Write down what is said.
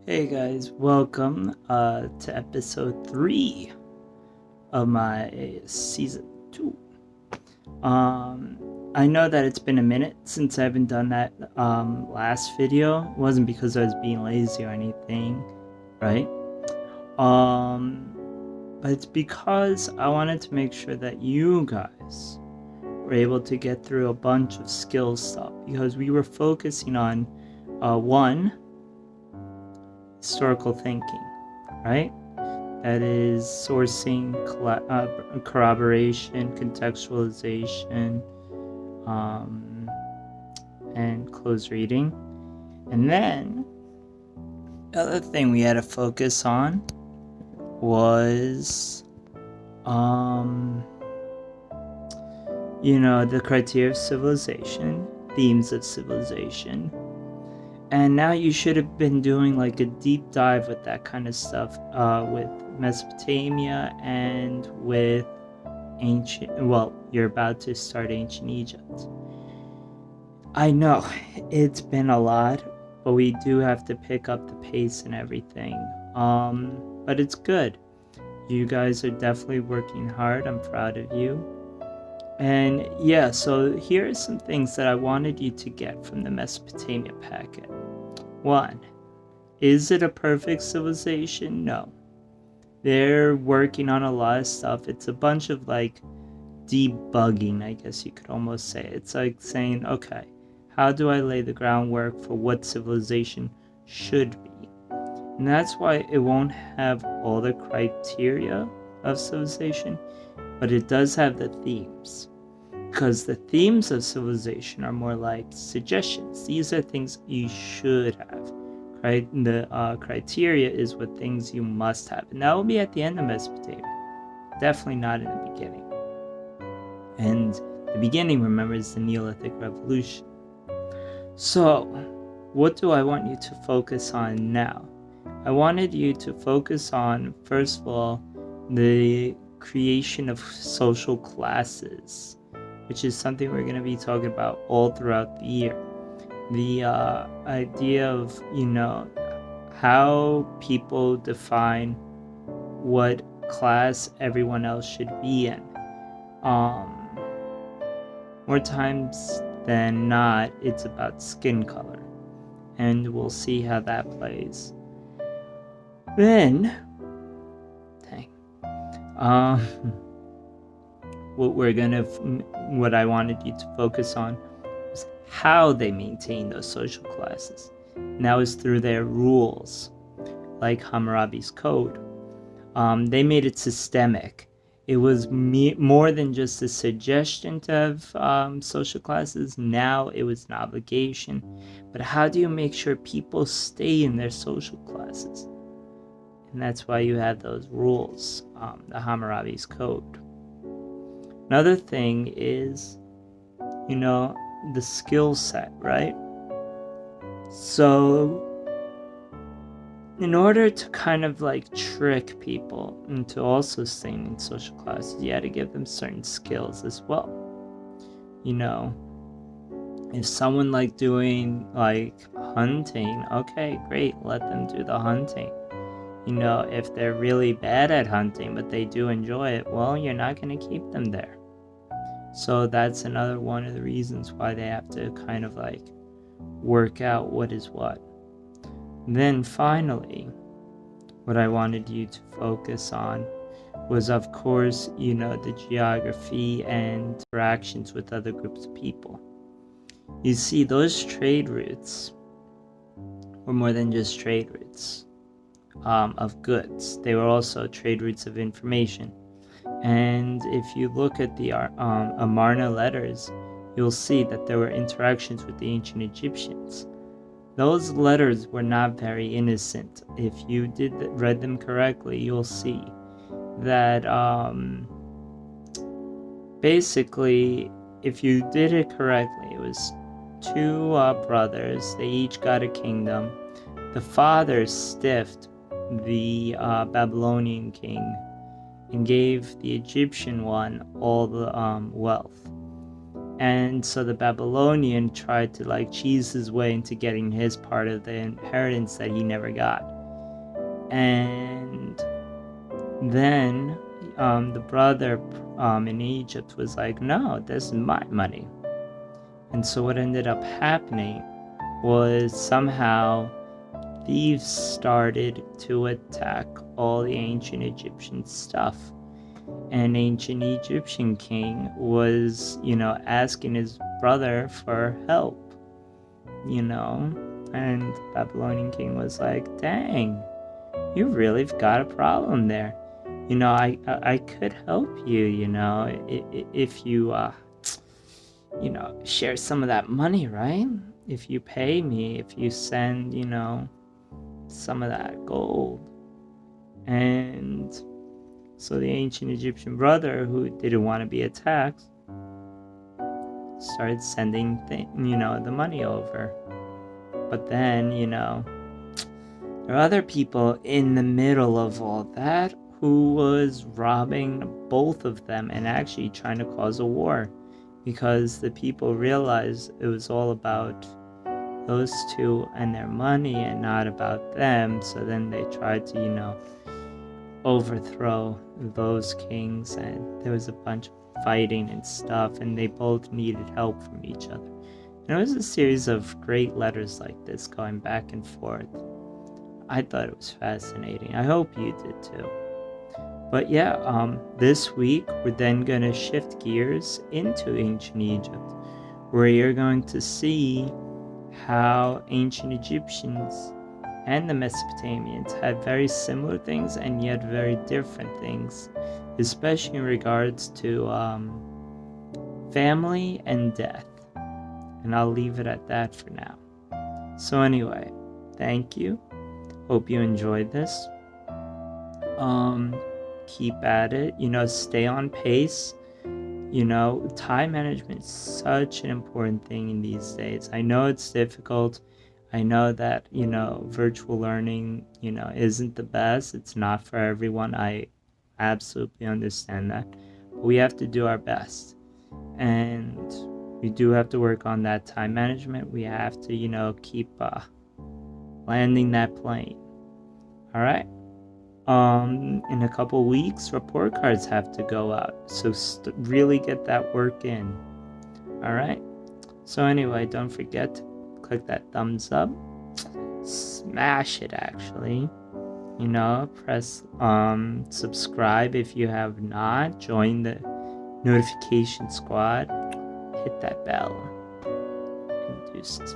Hey guys, welcome to episode 3 of my season 2. I know that it's been a minute since I haven't done that last video. It wasn't because I was being lazy or anything, right? But it's because I wanted to make sure that you guys were able to get through a bunch of skill stuff because we were focusing on one, historical thinking, right? That is sourcing, corroboration, contextualization, and close reading. And then the other thing we had to focus on was, the criteria of civilization, themes of civilization. And now you should have been doing like a deep dive with that kind of stuff with Mesopotamia and with you're about to start ancient Egypt. I know it's been a lot, but we do have to pick up the pace and everything. But it's good. You guys are definitely working hard. I'm proud of you. And yeah, so here are some things that I wanted you to get from the Mesopotamia packet. 1. Is it a perfect civilization? No. They're working on a lot of stuff. It's a bunch of like debugging, I guess you could almost say. It's like saying, okay, how do I lay the groundwork for what civilization should be? And that's why it won't have all the criteria of civilization, but it does have the themes. Because the themes of civilization are more like suggestions. These are things you should have. Right? The criteria is what things you must have. And that will be at the end of Mesopotamia. Definitely not in the beginning. And the beginning, remember, is the Neolithic Revolution. So, what do I want you to focus on now? I wanted you to focus on, first of all, the creation of social classes, which is something we're going to be talking about all throughout the year. The idea of, how people define what class everyone else should be in. More times than not, it's about skin color. And we'll see how that plays. Then, what I wanted you to focus on was how they maintain those social classes. And that was through their rules, like Hammurabi's code. They made it systemic. It was more than just a suggestion to have social classes. Now it was an obligation. But how do you make sure people stay in their social classes? And that's why you have those rules, the Hammurabi's code. Another thing is, the skill set, right? So, in order to kind of like trick people into also staying in social classes, you had to give them certain skills as well. If someone like doing like hunting, okay, great, let them do the hunting. If they're really bad at hunting, but they do enjoy it, well, you're not going to keep them there. So that's another one of the reasons why they have to kind of like work out what is what. Then finally, what I wanted you to focus on was, of course, the geography and interactions with other groups of people. You see, those trade routes were more than just trade routes of goods. They were also trade routes of information. And if you look at the Amarna letters, you'll see that there were interactions with the ancient Egyptians. Those letters were not very innocent. If you read them correctly, you'll see that basically, if you did it correctly, it was two brothers. They each got a kingdom. The father stiffed the Babylonian king and gave the Egyptian one all the wealth. And so the Babylonian tried to like cheese his way into getting his part of the inheritance that he never got. And then the brother in Egypt was like, no, this is my money. And so what ended up happening was somehow thieves started to attack all the ancient Egyptian stuff. An ancient Egyptian king was, asking his brother for help, and the Babylonian king was like, dang, you really got a problem there. I could help you, if you, share some of that money, right? If you pay me, if you send, some of that gold. And so the ancient Egyptian brother, who didn't want to be attacked, started sending the money over. But then, there are other people in the middle of all that who was robbing both of them and actually trying to cause a war, because the people realized it was all about those two and their money and not about them. So then they tried to, overthrow those kings, and there was a bunch of fighting and stuff, and they both needed help from each other. And it was a series of great letters like this going back and forth. I thought it was fascinating. I hope you did too. But yeah, this week we're then going to shift gears into ancient Egypt, where you're going to see how ancient Egyptians and the Mesopotamians had very similar things and yet very different things, especially in regards to family and death. And I'll leave it at that for now. So anyway, thank you. Hope you enjoyed this. Keep at it, stay on pace. Time management is such an important thing in these days. I know it's difficult. I know that, virtual learning, isn't the best. It's not for everyone. I absolutely understand that. But we have to do our best. And we do have to work on that time management. We have to, keep landing that plane. All right? In a couple weeks, report cards have to go out. So really get that work in. All right? So anyway, don't forget to click that thumbs up. Smash it, actually. Press subscribe if you have not. Join the notification squad. Hit that bell. And deuces.